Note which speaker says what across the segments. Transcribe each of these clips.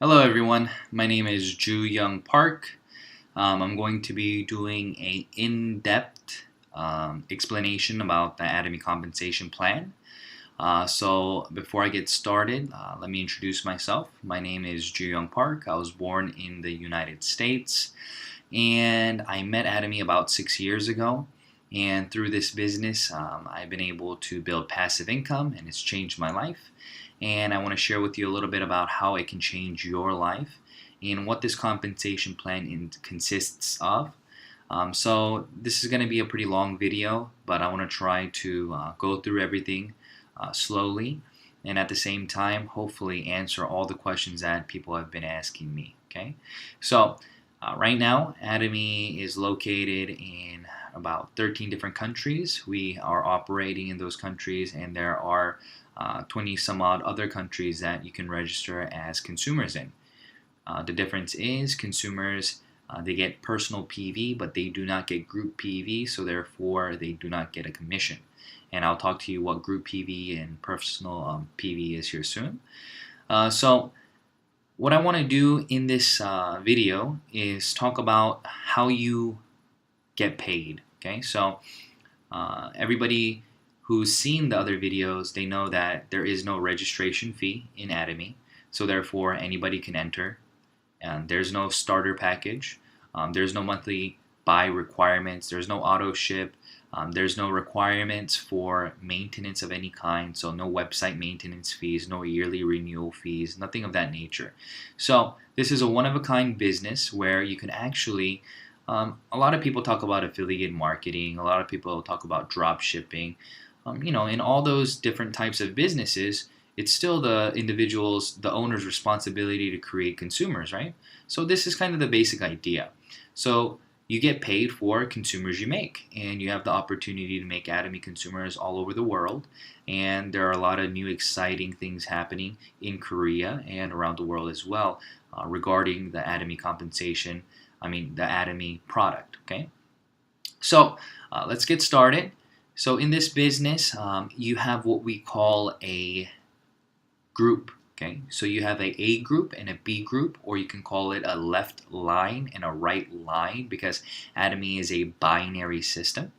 Speaker 1: Hello everyone, my name is Ju Young Park. I'm going to be doing an in-depth explanation about the Atomy compensation plan. So before I get started, let me introduce myself. My name is Ju Young Park. I was born in the United States and I met Atomy about 6 years ago. And through this business, I've been able to build passive income and it's changed my life. And I want to share with you a little bit about how it can change your life and what this compensation plan consists of. So this is going to be a pretty long video, but I want to try to go through everything slowly and at the same time hopefully answer all the questions that people have been asking me. Okay, so right now Atomy is located in about 13 different countries. We are operating in those countries, and there are 20 some odd other countries that you can register as consumers in. The difference is consumers, they get personal PV, but they do not get group PV, so therefore they do not get a commission. And I'll talk to you what group PV and personal PV is here soon. So what I want to do in this video is talk about how you get paid. Okay, so everybody who's seen the other videos, they know that there is no registration fee in Atomy, so therefore anybody can enter, and there's no starter package, there's no monthly buy requirements, there's no auto ship, there's no requirements for maintenance of any kind, so no website maintenance fees, no yearly renewal fees, nothing of that nature. So this is a one-of-a-kind business where you can actually a lot of people talk about affiliate marketing, a lot of people talk about drop shipping. In all those different types of businesses, it's still the individual's, the owner's responsibility to create consumers, right? So this is kind of the basic idea. So you get paid for consumers you make, and you have the opportunity to make Atomy consumers all over the world. And there are a lot of new exciting things happening in Korea and around the world as well regarding the Atomy compensation. The Atomy product. Okay, so let's get started. So in this business, you have what we call a group. Okay, so you have a group and a B group, or you can call it a left line and a right line, because Atomy is a binary system.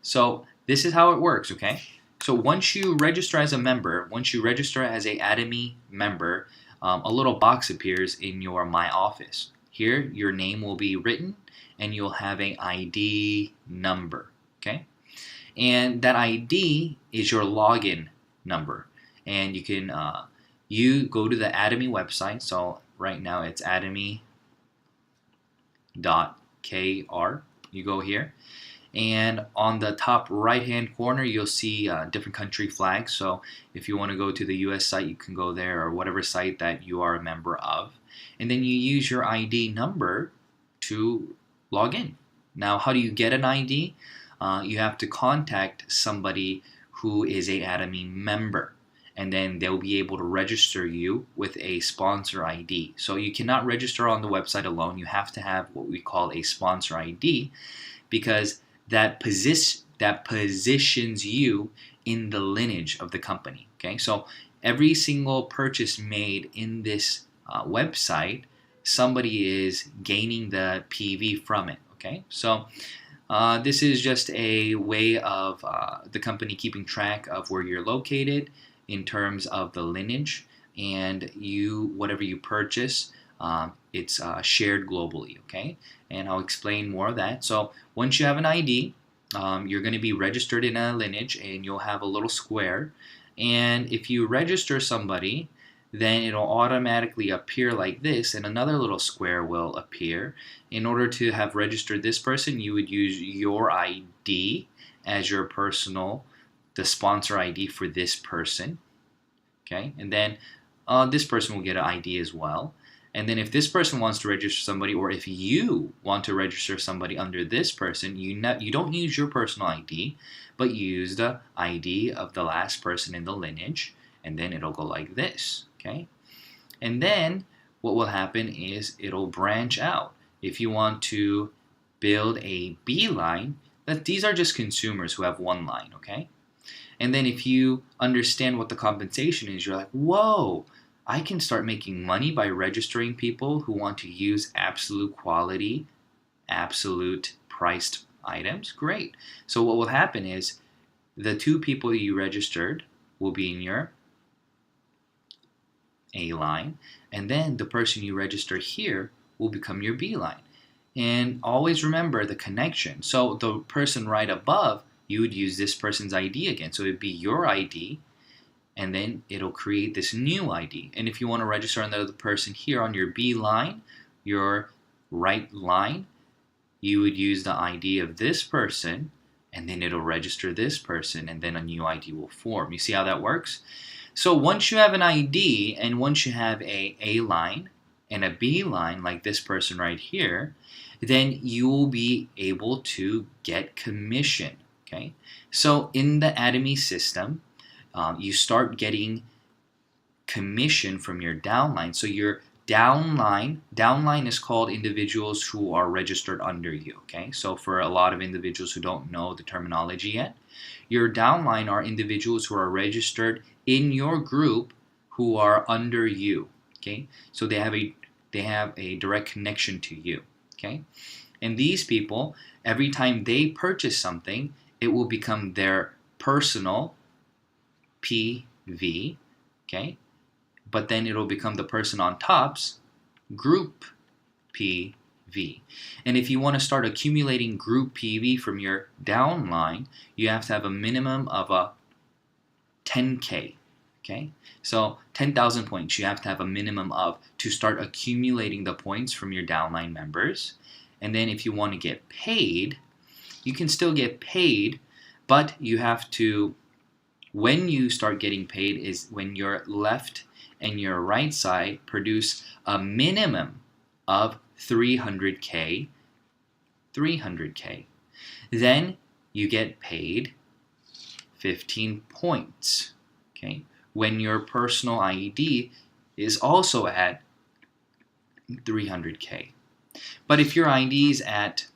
Speaker 1: So this is how it works. Okay, so once you register as a member, once you register as a Atomy member, a little box appears in your My Office. Here, your name will be written, and you'll have an ID number, okay? And that ID is your login number, and you can you go to the Atomy website. So right now it's atomy.kr. You go here, and on the top right-hand corner, you'll see different country flags. So if you want to go to the U.S. site, you can go there, or whatever site that you are a member of. And then you use your ID number to log in. Now, how do you get an ID? You have to contact somebody who is a Atomy member, and then they'll be able to register you with a sponsor ID. So you cannot register on the website alone. You have to have what we call a sponsor ID, because that positions you in the lineage of the company. Okay, so every single purchase made in this website, somebody is gaining the PV from it. Okay, so this is just a way of the company keeping track of where you're located in terms of the lineage, and whatever you purchase, it's shared globally. Okay, and I'll explain more of that. So once you have an ID, you're going to be registered in a lineage, and you'll have a little square. And if you register somebody, then it'll automatically appear like this, and another little square will appear. In order to have registered this person, you would use your ID as your the sponsor ID for this person. Okay, and then this person will get an ID as well. And then if this person wants to register somebody, or if you want to register somebody under this person, you don't use your personal ID, but you use the ID of the last person in the lineage, and then it'll go like this. Okay, and then what will happen is it'll branch out. If you want to build a B line, these are just consumers who have one line. Okay, and then if you understand what the compensation is, you're like, whoa, I can start making money by registering people who want to use absolute quality, absolute priced items. Great. So what will happen is the 2 people you registered will be in your A line, and then the person you register here will become your B line. And always remember the connection. So the person right above, you would use this person's ID again. So it would be your ID, and then it'll create this new ID. And if you want to register another person here on your B line, your right line, you would use the ID of this person, and then it'll register this person, and then a new ID will form. You see how that works? So once you have an ID, and once you have a line and a B line, like this person right here, then you will be able to get commission. Okay? So in the Atomy system, you start getting commission from your downline. So your downline is called individuals who are registered under you. Okay? So for a lot of individuals who don't know the terminology yet, your downline are individuals who are registered in your group who are under you. Okay? So they have a direct connection to you. Okay? And these people, every time they purchase something, it will become their personal PV. Okay? But then it'll become the person on top's group PV. And if you want to start accumulating group PV from your downline, you have to have a minimum of a 10K. Okay? So 10,000 points you have to have a minimum of to start accumulating the points from your downline members. And then if you want to get paid, you can still get paid, but you have to, when you start getting paid is when your left and your right side produce a minimum of 300K. Then you get paid 15 points. Okay? When your personal ID is also at 300K. But if your ID is at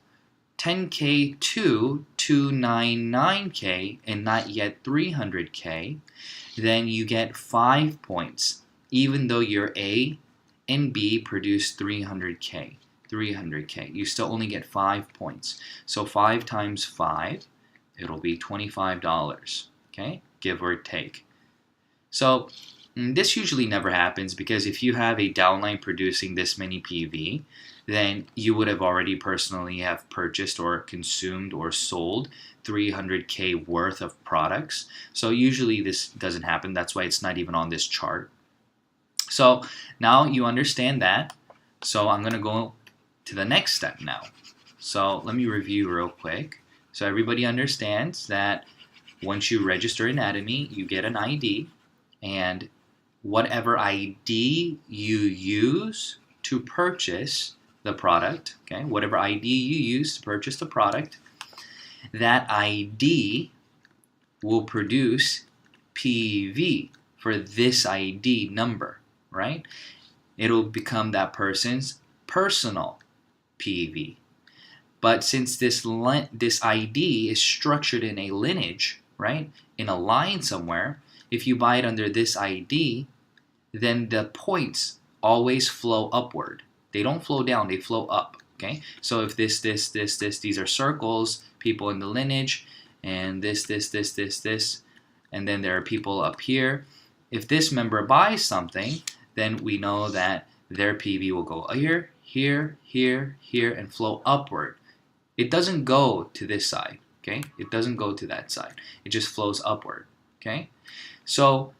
Speaker 1: 10K to 299K and not yet 300K, then you get 5 points, even though your A and B produce 300K. You still only get 5 points. So 5 times 5, it'll be $25, okay? Give or take. So this usually never happens because if you have a downline producing this many PV, then you would have already personally have purchased or consumed or sold 300K worth of products. So usually this doesn't happen. That's why it's not even on this chart. So now you understand that. So I'm going to go to the next step now. So let me review real quick. So everybody understands that once you register in Atomy, you get an ID, and whatever ID you use to purchase the product, okay, whatever ID you use to purchase the product, that ID will produce PV for this ID number, right? It'll become that person's personal PV. But since this ID is structured in a lineage, right, in a line somewhere, if you buy it under this ID, then the points always flow upward. They don't flow down, they flow up, okay? So if this, these are circles, people in the lineage, and this, and then there are people up here. If this member buys something, then we know that their PV will go here, here, here, here, and flow upward. It doesn't go to this side, okay? It doesn't go to that side. It just flows upward, okay? So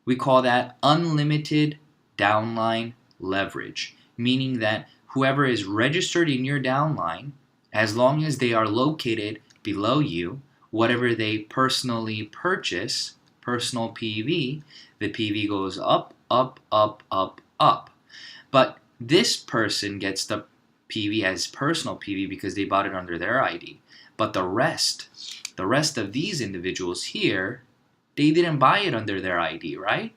Speaker 1: we call that unlimited downline leverage, meaning that whoever is registered in your downline, as long as they are located below you, whatever they personally purchase, personal PV, the PV goes up, up, up, up, up. But this person gets the PV as personal PV because they bought it under their ID. But the rest of these individuals here, they didn't buy it under their ID, right?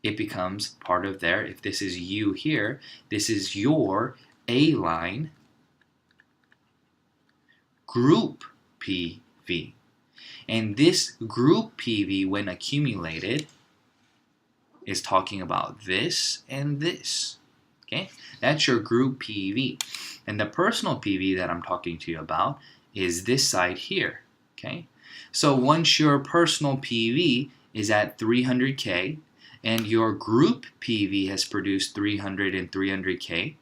Speaker 1: It becomes part of their, if this is you here, this is your A line group PV. And this group PV, when accumulated, is talking about this and this. Okay, that's your group PV. And the personal PV that I'm talking to you about is this side here. Okay, so once your personal PV is at 300K and your group PV has produced 300 and 300K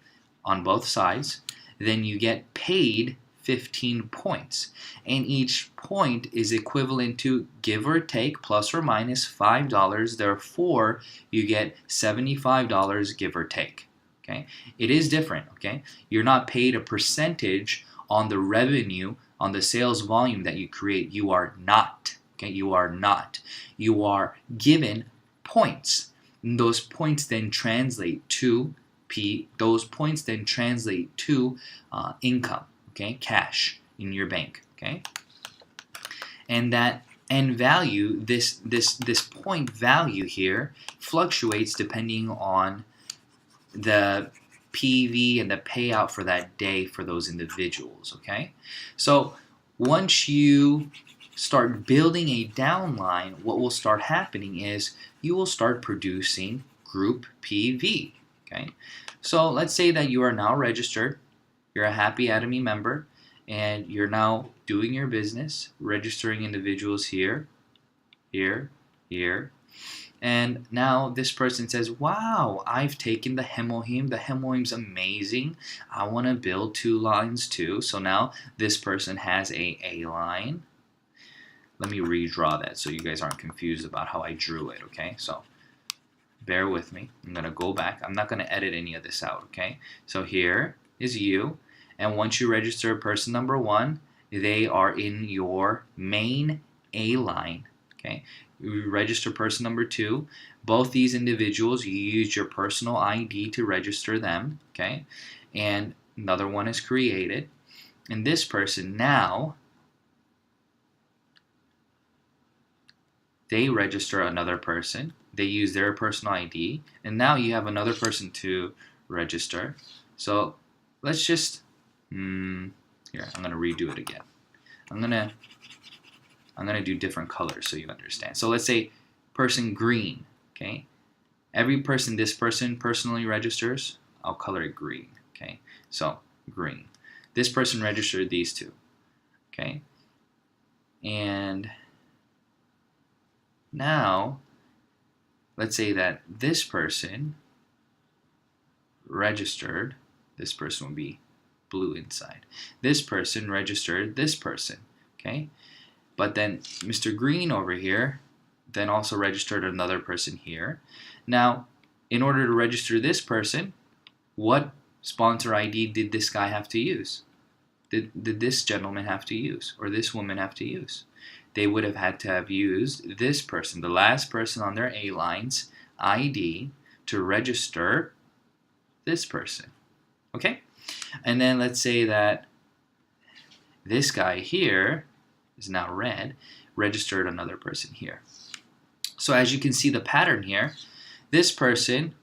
Speaker 1: on both sides, then you get paid 15 points. And each point is equivalent to, give or take, plus or minus $5. Therefore, you get $75, give or take. Okay, it is different. Okay, you're not paid a percentage on the revenue, on the sales volume that you create. You are not. Okay, you are not. You are given points. And those points then translate to income. Okay, cash in your bank. Okay, and that end value, this point value here, fluctuates depending on the PV and the payout for that day for those individuals. Okay, so once you start building a downline, what will start happening is you will start producing group PV. Okay, so let's say that you are now registered, you're a happy Atomy member, and you're now doing your business, registering individuals here, here, here. And now this person says, wow, I've taken the hemoheme. The hemoheme's amazing. I want to build 2 lines too. So now this person has a line. Let me redraw that so you guys aren't confused about how I drew it, okay? So bear with me. I'm going to go back. I'm not going to edit any of this out, okay? So here is you. And once you register person number 1, they are in your main A line, okay? You register person number 2. Both these individuals, you use your personal ID to register them, okay? And another one is created. And this person now, they register another person. They use their personal ID. And now you have another person to register. So let's just, here, I'm going to redo it again. I'm going to do different colors so you understand. So let's say person green, okay? Every person this person personally registers, I'll color it green, okay? So green. This person registered these 2, okay? And now, let's say that this person registered, this person will be blue inside. This person registered this person, okay? But then Mr. Green over here then also registered another person here. Now, in order to register this person, what sponsor ID did this guy have to use? Did this gentleman have to use? Or this woman have to use? They would have had to have used this person, the last person on their A line's ID, to register this person. Okay? And then let's say that this guy here is now red, registered another person here. So as you can see the pattern here, this person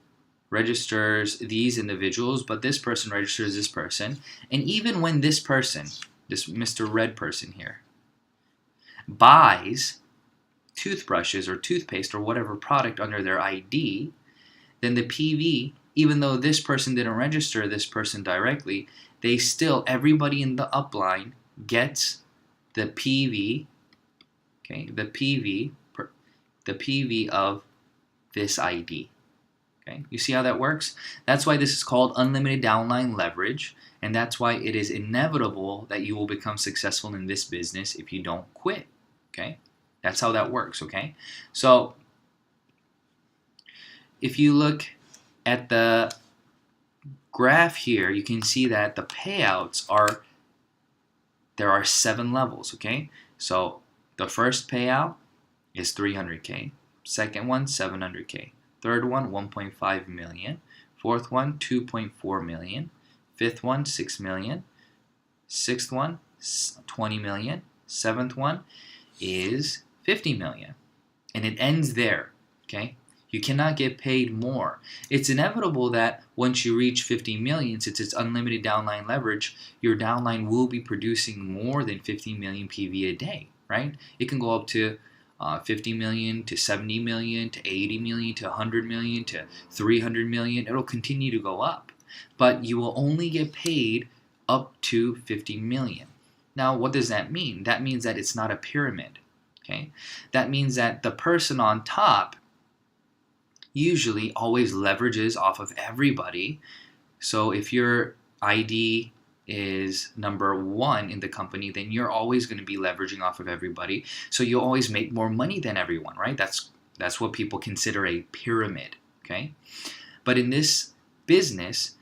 Speaker 1: registers these individuals, but this person registers this person. And even when this person, this Mr. Red person here, buys toothbrushes or toothpaste or whatever product under their ID, then the PV, even though this person didn't register this person directly, they still, everybody in the upline gets the PV, okay, the PV of this ID. Okay, you see how that works? That's why this is called unlimited downline leverage, and that's why it is inevitable that you will become successful in this business if you don't quit. Okay, that's how that works. Okay, so if you look at the graph here, you can see that the payouts are, there are 7 levels. Okay, so the first payout is 300K, second one 700K, third one 1.5 million, fourth one 2.4 million, fifth one 6 million, sixth one 20 million, seventh one is 50 million, and it ends there. Okay, you cannot get paid more. It's inevitable that once you reach 50 million, since it's unlimited downline leverage, your downline will be producing more than 50 million PV a day, right? It can go up to 50 million to 70 million to 80 million to 100 million to 300 million. It'll continue to go up, but you will only get paid up to 50 million. Now, what does that mean? That means that it's not a pyramid. Okay, that means that the person on top usually always leverages off of everybody. So if your ID is number 1 in the company, then you're always going to be leveraging off of everybody. So you always make more money than everyone, right? That's what people consider a pyramid, okay? But in this business,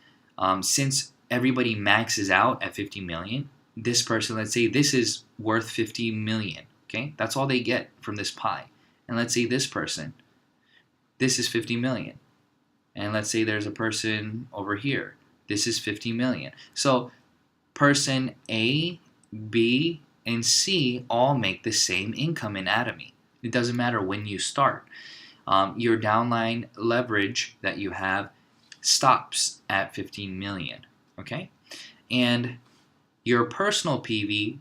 Speaker 1: since everybody maxes out at 50 million, this person, let's say this is worth 50 million, okay? That's all they get from this pie. And let's say this person, this is 50 million. And let's say there's a person over here. This is 50 million. So person A, B, and C all make the same income in Atomy. It doesn't matter when you start. Your downline leverage that you have stops at 15 million. Okay? And your personal PV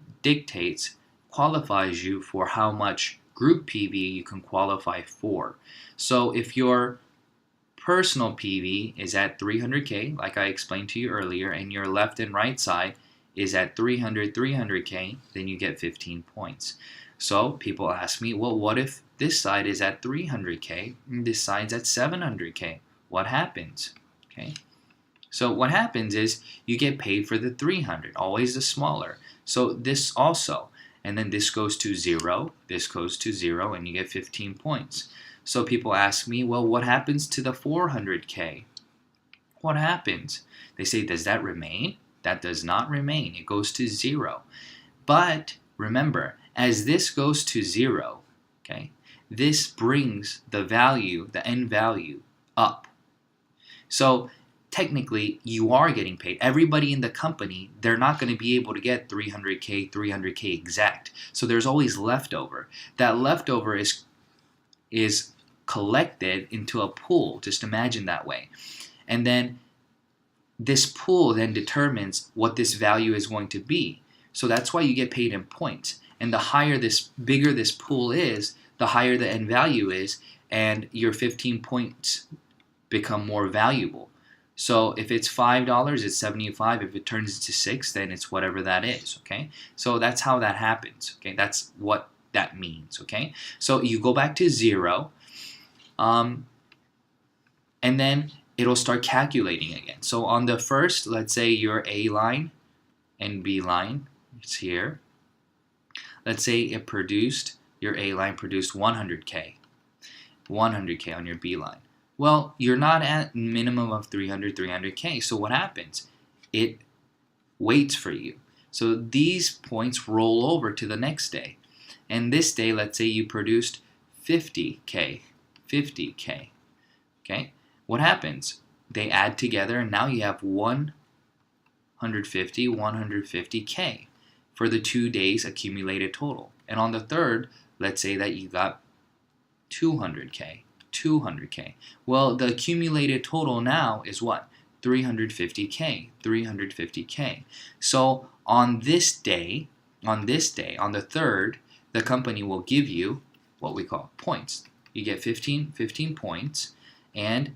Speaker 1: qualifies you for how much group PV you can qualify for. So if your personal PV is at 300K, like I explained to you earlier, and your left and right side is at 300K, then you get 15 points. So people ask me, well, what if this side is at 300K and this side's at 700K? What happens? Okay. So what happens is you get paid for the 300, always the smaller. So this also, and then this goes to 0, this goes to 0, and you get 15 points. So people ask me, well, what happens to the 400K? What happens? They say, does that remain? That does not remain. It goes to 0. But remember, as this goes to 0, okay, this brings the value, the end value, up. So technically, you are getting paid. Everybody in the company, they're not going to be able to get 300K exact. So there's always leftover. That leftover is collected into a pool. Just imagine that way. And then this pool then determines what this value is going to be. So that's why you get paid in points. And the bigger this pool is, the higher the end value is, and your 15 points become more valuable. So if it's $5, it's 75. If it turns into 6, then it's whatever that is, okay? So that's how that happens, okay? That's what that means, okay? So you go back to 0, and then it'll start calculating again. So on the first, let's say your A line and B line, it's here. Let's say your A line produced 100K on your B line. Well, you're not at minimum of 300K. So what happens? It waits for you. So these points roll over to the next day. And this day, let's say you produced 50K. Okay? What happens? They add together, and now you have 150K for the 2 days accumulated total. And on the third, let's say that you got 200K. Well, the accumulated total now is what? 350K. So on this day, on the third, the company will give you what we call points. You get 15 points, and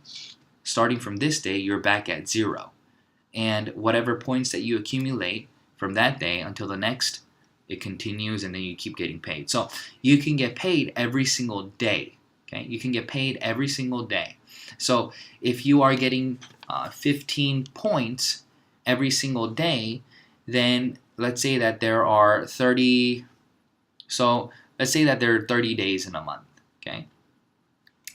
Speaker 1: starting from this day, you're back at 0. And whatever points that you accumulate from that day until the next, it continues, and then you keep getting paid. So you can get paid every single day. Okay, you can get paid every single day. So if you are getting 15 points every single day, then let's say that there are 30. So let's say that there are 30 days in a month. Okay,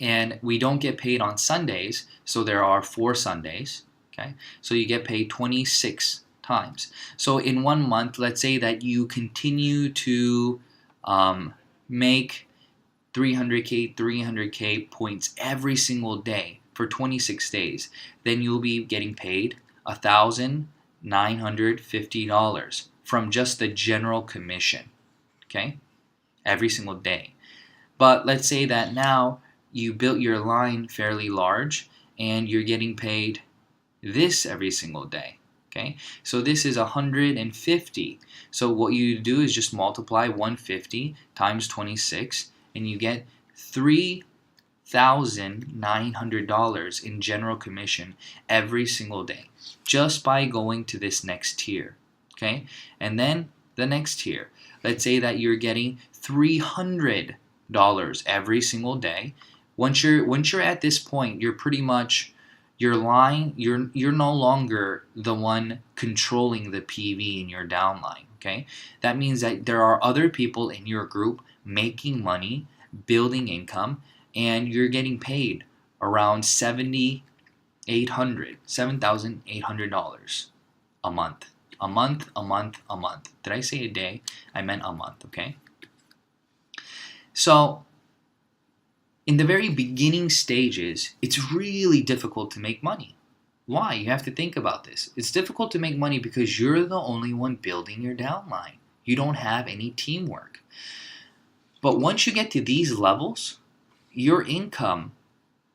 Speaker 1: and we don't get paid on Sundays, so there are 4 Sundays. Okay, so you get paid 26 times. So in 1 month, let's say that you continue to make 300K points every single day for 26 days, then you'll be getting paid $1,950 from just the general commission, okay, every single day. But let's say that now you built your line fairly large and you're getting paid this every single day. Okay, so this is 150. So what you do is just multiply 150 times 26, and you get $3,900 in general commission every single day just by going to this next tier. Okay, and then the next tier. Let's say that you're getting $300 every single day. Once you're at this point, you're pretty much you're no longer the one controlling the PV in your downline. Okay, that means that there are other people in your group making money, building income, and you're getting paid around $7,800 a month. A month. Did I say a day? I meant a month, okay? So, in the very beginning stages, it's really difficult to make money. Why? You have to think about this. It's difficult to make money because you're the only one building your downline. You don't have any teamwork. But once you get to these levels, your income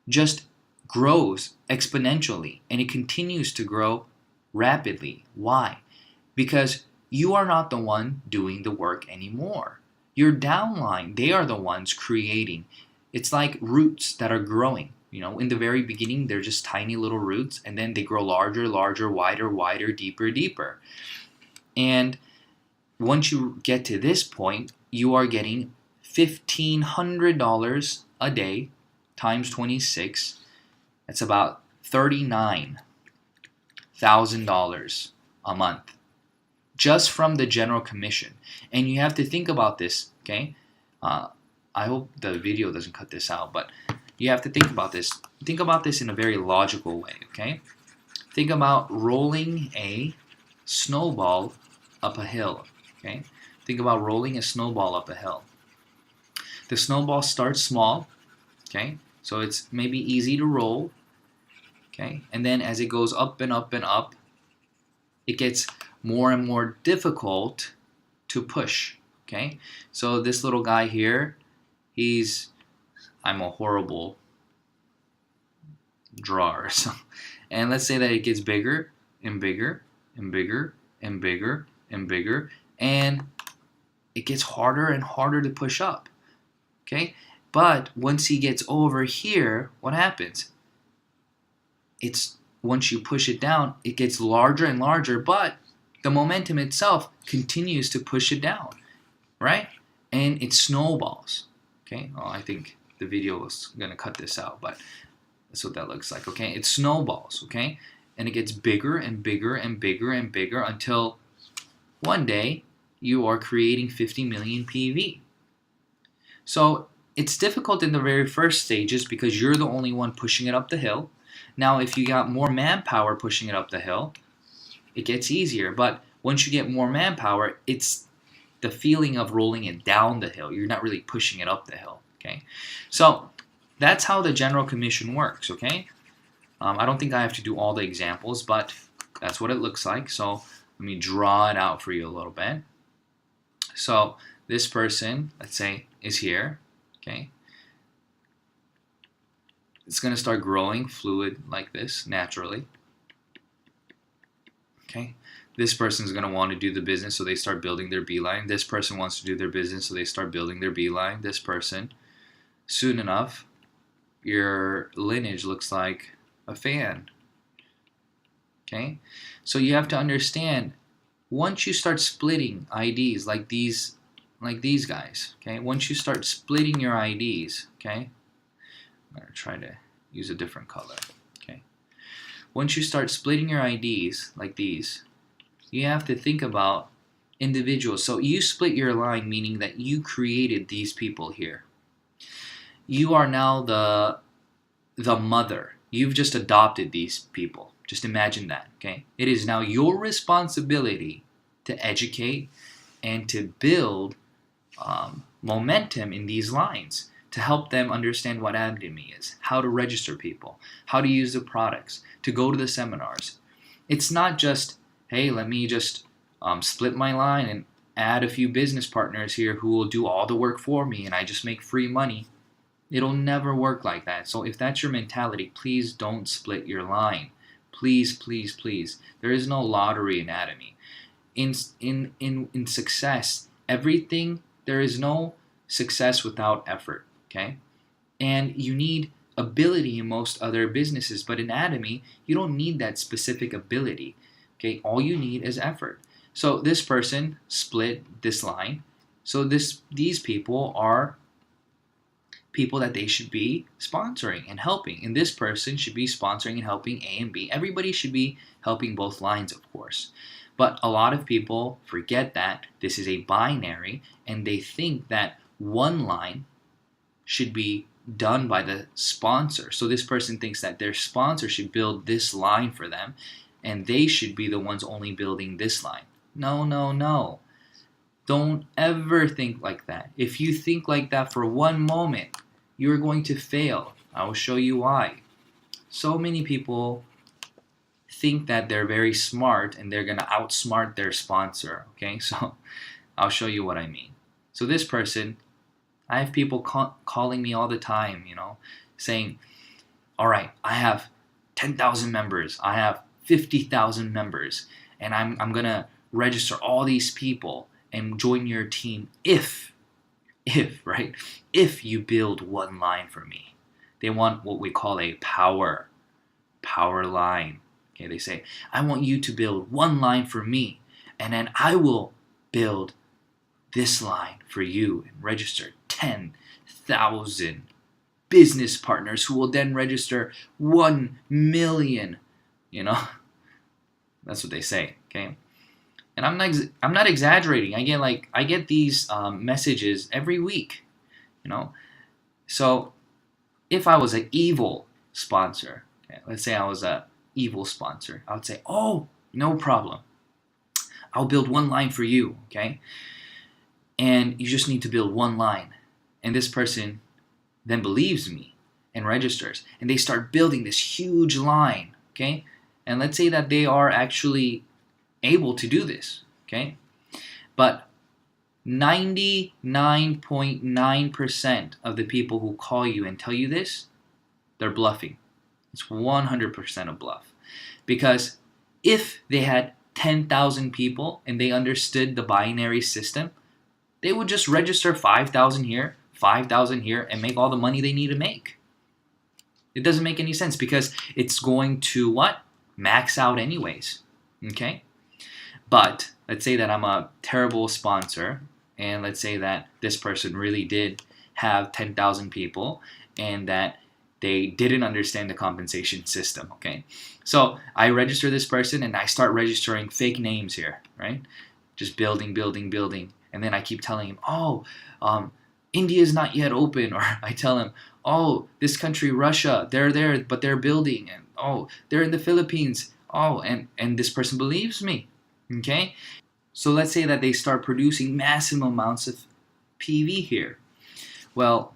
Speaker 1: just grows exponentially and it continues to grow rapidly. Why? Because you are not the one doing the work anymore. Your downline, they are the ones creating. It's like roots that are growing. In the very beginning, they're just tiny little roots, and then they grow larger, wider, deeper. And once you get to this point, you are getting $1,500 a day times 26. That's about $39,000 a month just from the general commission. And you have to think about this, okay? I hope the video doesn't cut this out, but you have to think about this. Think about this in a very logical way, okay? Think about rolling a snowball up a hill, okay? Think about rolling a snowball up a hill. The snowball starts small, okay? So it's maybe easy to roll, okay? And then as it goes up and up and up, it gets more and more difficult to push, okay? So this little guy here, I'm a horrible drawer. So, and let's say that it gets bigger and bigger and bigger and bigger and bigger, and it gets harder and harder to push up, okay? But once he gets over here, what happens? Once you push it down, it gets larger and larger, but the momentum itself continues to push it down, right? And it snowballs, okay? Oh, I think the video was gonna cut this out, but that's what that looks like, okay? It snowballs, okay? And it gets bigger and bigger and bigger and bigger until one day you are creating 50 million PV. So it's difficult in the very first stages because you're the only one pushing it up the hill. Now, if you got more manpower pushing it up the hill, it gets easier. But once you get more manpower, it's the feeling of rolling it down the hill. You're not really pushing it up the hill, okay? So that's how the general commission works, okay? I don't think I have to do all the examples, but that's what it looks like. So let me draw it out for you a little bit. So this person, let's say, is here, okay? It's going to start growing fluid like this naturally. Okay, this person is going to want to do the business, so they start building their beeline. This person wants to do their business, so they start building their beeline. This person, soon enough, your lineage looks like a fan. Okay, so you have to understand, once you start splitting IDs like these guys, okay, once you start splitting your IDs, okay, I'm going to try to use a different color. Once you start splitting your IDs like these, you have to think about individuals. So you split your line, meaning that you created these people here. You are now the mother. You've just adopted these people. Just imagine that, okay? It is now your responsibility to educate and to build momentum in these lines, to help them understand what Atomy is, how to register people, how to use the products, to go to the seminars. It's not just, hey, let me just split my line and add a few business partners here who will do all the work for me and I just make free money. It'll never work like that. So if that's your mentality, please don't split your line. Please, please, please. There is no lottery in Atomy. In success, everything, there is no success without effort, okay? And you need ability in most other businesses, but in Atomy, you don't need that specific ability, okay? All you need is effort. So this person split this line. So these people are people that they should be sponsoring and helping. And this person should be sponsoring and helping A and B. Everybody should be helping both lines, of course. But a lot of people forget that this is a binary and they think that one line should be done by the sponsor. So this person thinks that their sponsor should build this line for them and they should be the ones only building this line. No, no, no. Don't ever think like that. If you think like that for one moment, you're going to fail. I will show you why. So many people think that they're very smart and they're going to outsmart their sponsor. Okay, so I'll show you what I mean. So this person, I have people calling me all the time, saying, all right, I have 10,000 members. I have 50,000 members. And I'm going to register all these people and join your team if you build one line for me. They want what we call a power line. Okay, they say, I want you to build one line for me, and then I will build this line for you and register 10,000 business partners who will then register 1 million. That's what they say. Okay. And I'm not exaggerating. I get these messages every week, So if I was an evil sponsor, okay, let's say I was a evil sponsor, I would say, oh, no problem. I'll build one line for you, okay? And you just need to build one line. And this person then believes me and registers, and they start building this huge line, okay? And let's say that they are actually able to do this, okay? But 99.9% of the people who call you and tell you this, they're bluffing. It's 100% a bluff. Because if they had 10,000 people and they understood the binary system, they would just register 5,000 here, 5,000 here, and make all the money they need to make. It doesn't make any sense because it's going to what? Max out anyways, okay? But let's say that I'm a terrible sponsor, and let's say that this person really did have 10,000 people and that they didn't understand the compensation system, okay? So I register this person and I start registering fake names here, right? Just building. And then I keep telling him, India is not yet open. Or I tell him, this country, Russia, they're there, but they're building. And they're in the Philippines. And this person believes me. Okay? So let's say that they start producing massive amounts of PV here. Well,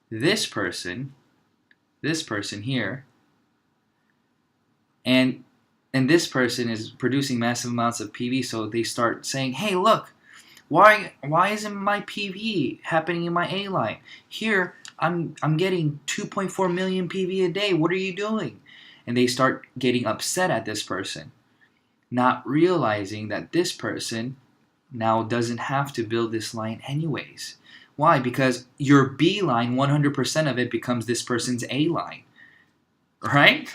Speaker 1: this person here, and this person is producing massive amounts of PV, so they start saying, hey, look, why isn't my PV happening in my A line? Here, I'm getting 2.4 million PV a day. What are you doing? And they start getting upset at this person, not realizing that this person now doesn't have to build this line anyways. Why? Because your B line, 100% of it becomes this person's A line, right?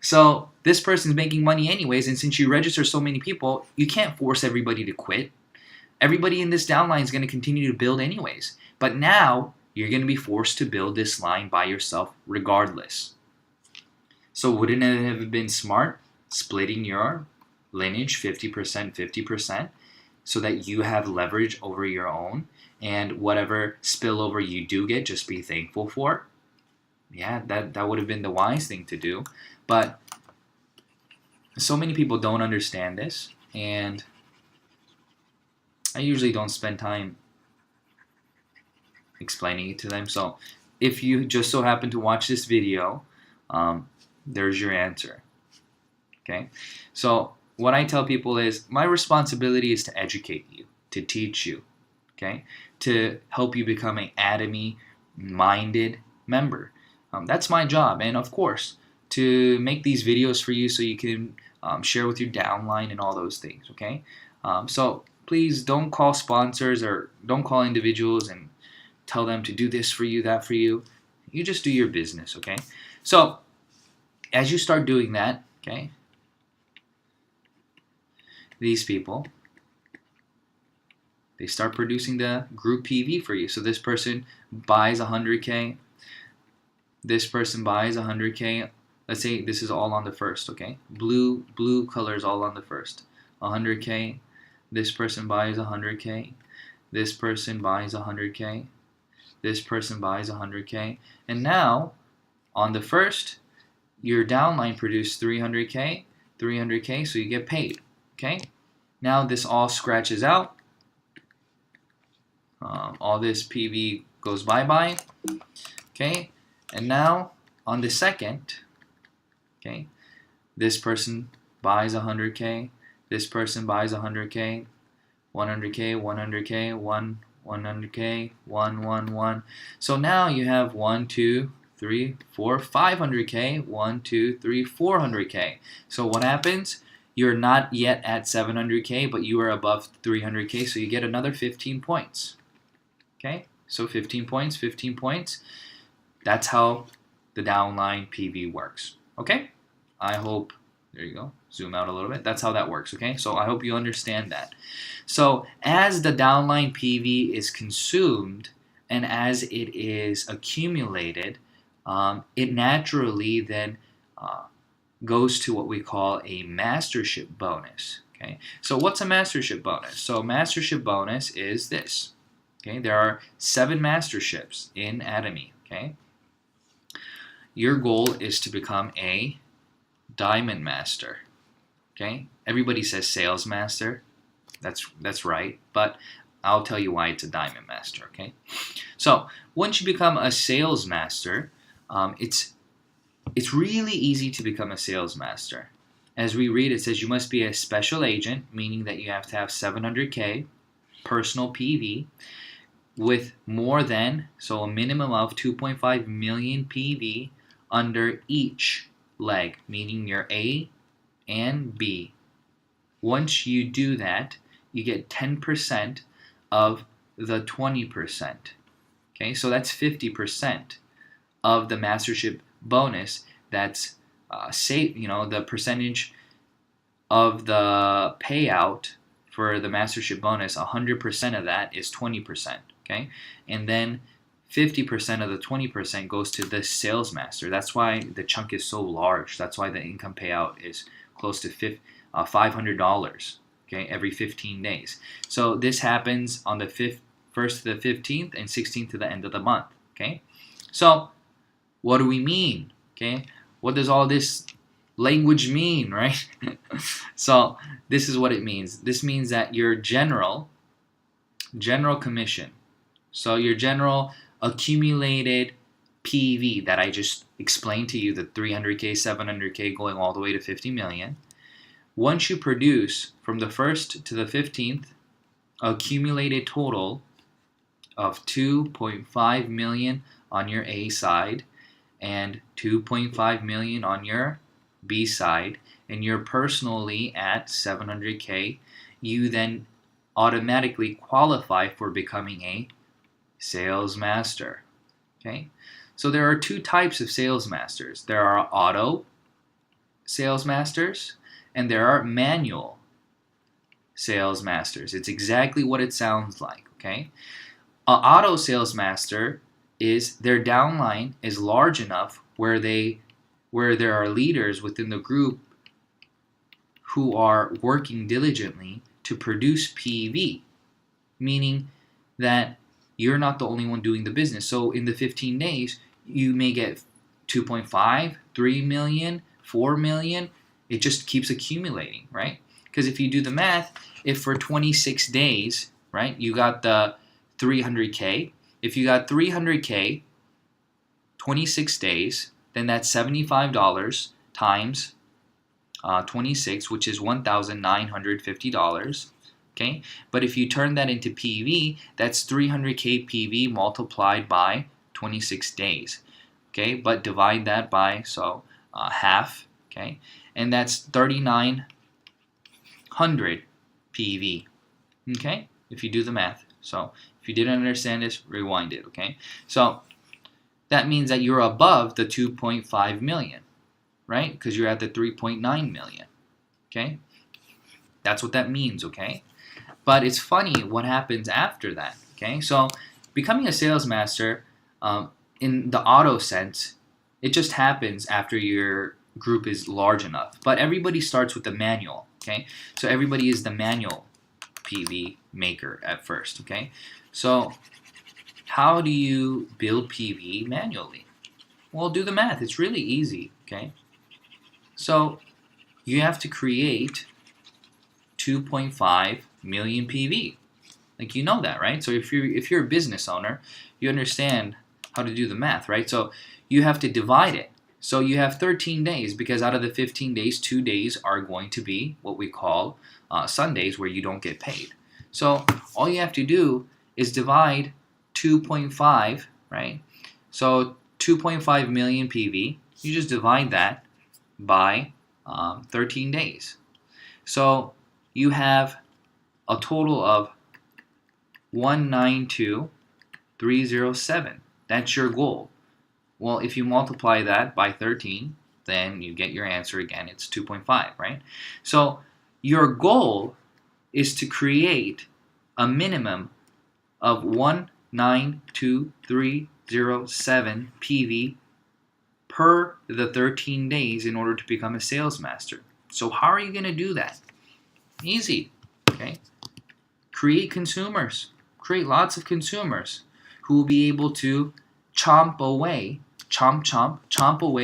Speaker 1: So this person's making money anyways, and since you register so many people, you can't force everybody to quit. Everybody in this downline is going to continue to build anyways. But now you're going to be forced to build this line by yourself regardless. So wouldn't it have been smart splitting your lineage 50%, so that you have leverage over your own, and whatever spillover you do get, just be thankful for? Yeah, that would have been the wise thing to do. But so many people don't understand this, and I usually don't spend time explaining it to them. So if you just so happen to watch this video, there's your answer. Okay? So what I tell people is my responsibility is to educate you, to teach you, okay? To help you become an Atomy-minded member. That's my job. And of course, to make these videos for you so you can share with your downline and all those things, okay? So please don't call sponsors or don't call individuals and tell them to do this for you, that for you. You just do your business, okay? So as you start doing that, okay, these people, they start producing the group PV for you. So this person buys 100K, this person buys 100K. Let's say this is all on the first, okay? Blue color is all on the first. 100K, this person buys 100K, this person buys 100K, this person buys 100K, and now on the first, your downline produced 300K, so you get paid, okay? Now this all scratches out. All this PV goes bye-bye, okay? And now on the second, okay, this person buys 100K, this person buys 100K, 100K, 100K, 100K, 1. So now you have 1, 2, 3, 4, 500K, 1, 2, 3, 400K. So what happens? You're not yet at 700K, but you are above 300K, so you get another 15 points. Okay, so 15 points, 15 points. That's how the downline PV works. Okay, I hope, there you go, zoom out a little bit. That's how that works, okay? So I hope you understand that. So as the downline PV is consumed and as it is accumulated, it naturally then goes to what we call a mastership bonus, okay? So what's a mastership bonus? So a mastership bonus is this. Okay, there are 7 masterships in Atomy, okay? Your goal is to become a diamond master, okay? Everybody says sales master. That's right, but I'll tell you why it's a diamond master, okay? So once you become a sales master, it's really easy to become a sales master. As we read, it says you must be a special agent, meaning that you have to have 700K personal PV, with more than, so a minimum of 2.5 million PV under each leg, meaning your A and B. Once you do that, you get 10% of the 20%. Okay, so that's 50% of the mastership bonus. That's the percentage of the payout for the mastership bonus. 100% of that is 20%. Okay, and then 50% of the 20% goes to the sales master. That's why the chunk is so large. That's why the income payout is close to $500. Okay, every 15 days. So this happens on the 1st to the 15th and 16th to the end of the month. Okay, so what do we mean? Okay, what does all this language mean, right? So this is what it means. This means that your general commission, so your general accumulated PV that I just explained to you, the 300K, 700K going all the way to 50 million, once you produce from the 1st to the 15th accumulated total of 2.5 million on your A side and 2.5 million on your B side, and you're personally at 700K, you then automatically qualify for becoming a sales master. Okay, so there are 2 types of sales masters. There are auto sales masters and there are manual sales masters. It's exactly what it sounds like. Okay, an auto sales master is their downline is large enough where there are leaders within the group who are working diligently to produce PV, meaning that you're not the only one doing the business. So in the 15 days, you may get 2.5, 3 million, 4 million. It just keeps accumulating, right? Because if you do the math, if for 26 days, right, you got the 300K. If you got 300K, 26 days, then that's $75 times 26, which is $1,950. Okay, but if you turn that into PV, that's 300K PV multiplied by 26 days. Okay, but divide that by half. Okay, and that's 3,900 PV. Okay, if you do the math. So If you didn't understand this, rewind it, okay? So that means that you're above the 2.5 million, right? Because you're at the 3.9 million, okay? That's what that means, okay? But it's funny what happens after that, okay? So becoming a sales master, in the auto sense, it just happens after your group is large enough. But everybody starts with the manual, okay? So everybody is the manual PV maker at first, okay? So how do you build PV manually? Well, do the math. It's really easy, okay? So you have to create 2.5 million PV. Like, you know that, right? So if you're a business owner, you understand how to do the math, right? So you have to divide it. So you have 13 days, because out of the 15 days, 2 days are going to be what we call Sundays, where you don't get paid. So all you have to do is divide 2.5, right? So 2.5 million PV, you just divide that by 13 days. So you have a total of 192,307. That's your goal. Well, if you multiply that by 13, then you get your answer again. It's 2.5, right? So your goal is to create a minimum of 192,307 PV per the 13 days in order to become a sales master. So how are you going to do that? Easy, okay? Create consumers. Create lots of consumers who will be able to chomp away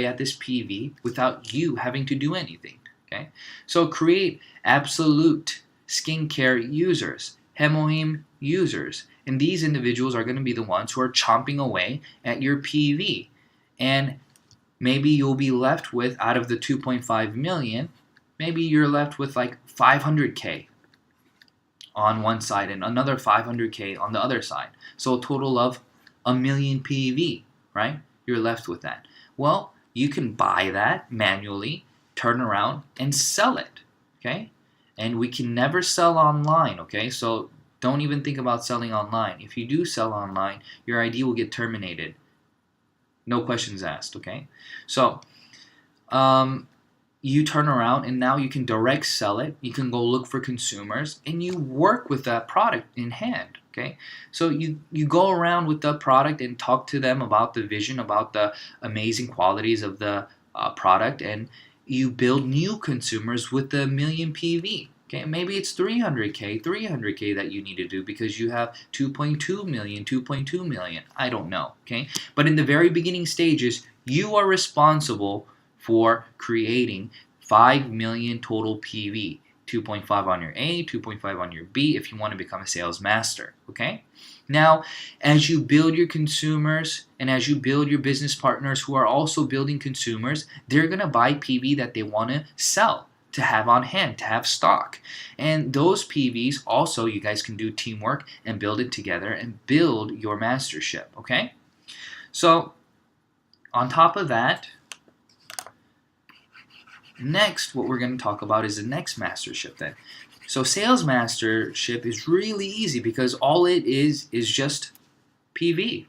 Speaker 1: at this PV without you having to do anything, okay? So create absolute skincare users, Hemohim users, and these individuals are going to be the ones who are chomping away at your PV. And maybe you'll be left with, out of the 2.5 million, maybe you're left with like 500K on one side and another 500K on the other side. So a total of a million PV, right? You're left with that. Well, you can buy that manually, turn around and sell it, okay? And we can never sell online, okay? So don't even think about selling online. If you do sell online, your ID will get terminated. No questions asked, okay? So you turn around and now you can direct sell it. You can go look for consumers and you work with that product in hand, okay? So you go around with the product and talk to them about the vision, about the amazing qualities of the product, and you build new consumers with the million PV. Okay, maybe it's 300K that you need to do because you have 2.2 million. I don't know, okay? But in the very beginning stages, you are responsible for creating 5 million total PV. 2.5 on your A, 2.5 on your B if you want to become a sales master, okay? Now, as you build your consumers and as you build your business partners who are also building consumers, they're going to buy PV that they want to sell, to have on hand, to have stock. And those PVs also, you guys can do teamwork and build it together and build your mastership, okay? So, on top of that, next, what we're going to talk about is the next mastership then. So sales mastership is really easy because all it is just PV.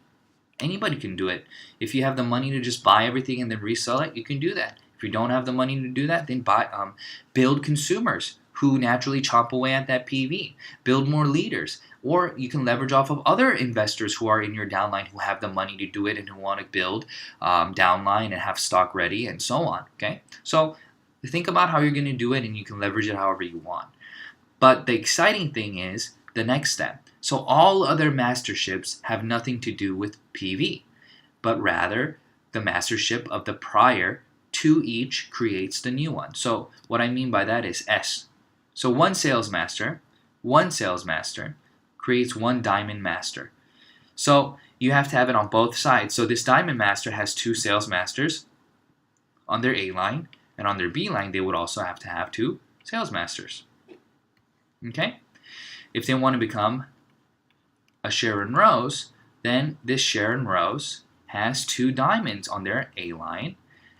Speaker 1: Anybody can do it. If you have the money to just buy everything and then resell it, you can do that. If you don't have the money to do that, then build consumers who naturally chomp away at that PV. Build more leaders. Or you can leverage off of other investors who are in your downline who have the money to do it and who want to build downline and have stock ready and so on. Okay, so think about how you're going to do it and you can leverage it however you want. But the exciting thing is the next step. So all other masterships have nothing to do with PV, but rather the mastership of the prior to each creates the new one. So what I mean by that is S. So one sales master creates one diamond master. So you have to have it on both sides. So this diamond master has two sales masters on their A line, and on their B line, they would also have to have two sales masters. Okay? If they want to become a Sharon Rose, then this Sharon Rose has two diamonds on their A line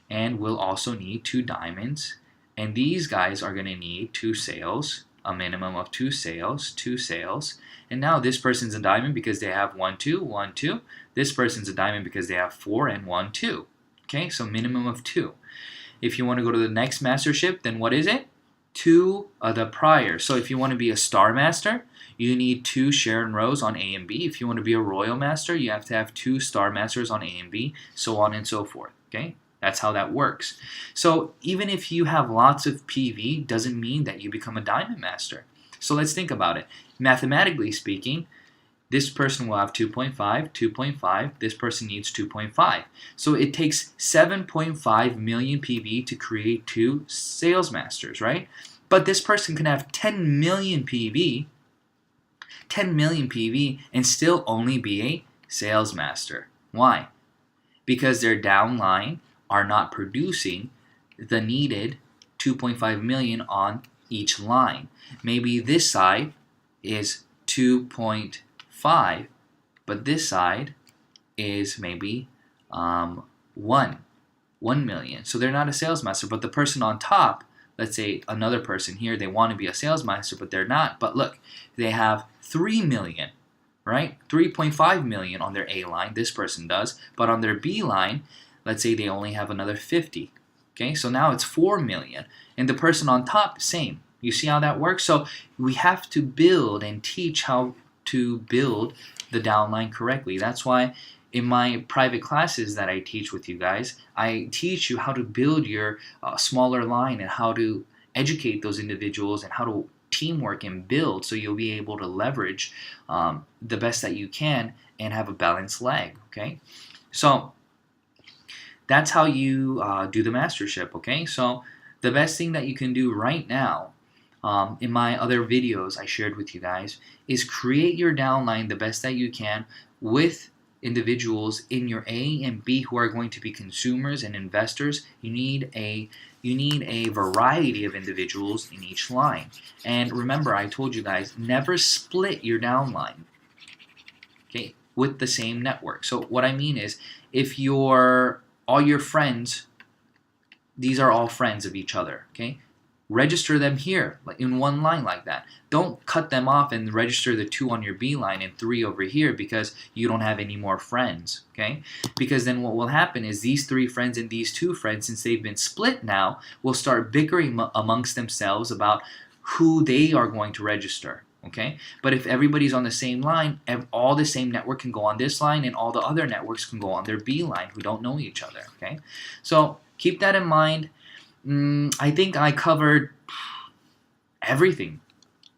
Speaker 1: and will also need two diamonds. And these guys are going to need two sales a minimum of 2 sales. And now this person's a diamond because they have 1, 2, 1, 2. This person's a diamond because they have 4 and 1, 2. Okay, so minimum of 2. If you want to go to the next mastership, then what is it? 2 of the prior. So if you want to be a star master, you need 2 Sharon rows on A and B. If you want to be a royal master, you have to have 2 star masters on A and B, so on and so forth. Okay, that's how that works. So even if you have lots of PV, doesn't mean that you become a diamond master. So let's think about it. Mathematically speaking, this person will have 2.5, 2.5. This person needs 2.5. So it takes 7.5 million PV to create 2 sales masters, right? But this person can have 10 million PV, and still only be a sales master. Why? Because their downline are not producing the needed 2.5 million on each line. Maybe this side is 2.5, but this side is maybe 1 million. So they're not a sales master, but the person on top, let's say another person here, they want to be a sales master, but they're not. But look, they have 3 million, right? 3.5 million on their A line, this person does, but on their B line, let's say they only have another 50. Okay, so now it's 4 million, and the person on top, same. You see how that works? So we have to build and teach how to build the downline correctly. That's why in my private classes that I teach with you guys, I teach you how to build your smaller line and how to educate those individuals and how to teamwork and build, so you'll be able to leverage the best that you can and have a balanced leg. Okay, so that's how you do the mastership. Okay, so the best thing that you can do right now, in my other videos I shared with you guys, is create your downline the best that you can with individuals in your A and B who are going to be consumers and investors. You need a variety of individuals in each line. And remember, I told you guys, never split your downline, okay, with the same network. So what I mean is, if all your friends, these are all friends of each other, okay? Register them here, like in one line like that. Don't cut them off and register the 2 on your B line and 3 over here because you don't have any more friends, okay? Because then what will happen is these 3 friends and these 2 friends, since they've been split now, will start bickering amongst themselves about who they are going to register, okay? But if everybody's on the same line, all the same network can go on this line and all the other networks can go on their B line who don't know each other, okay? So keep that in mind. I think I covered everything,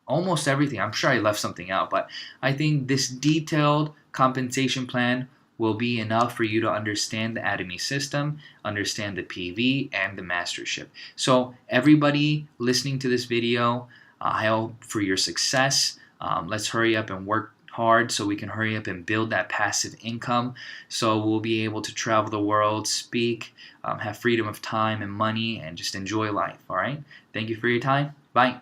Speaker 1: almost everything. I'm sure I left something out, but I think this detailed compensation plan will be enough for you to understand the Atomy system, understand the PV, and the mastership. So everybody listening to this video, I hope for your success. Let's hurry up and work hard so we can hurry up and build that passive income, so we'll be able to travel the world, speak, have freedom of time and money, and just enjoy life. All right, thank you for your time. Bye.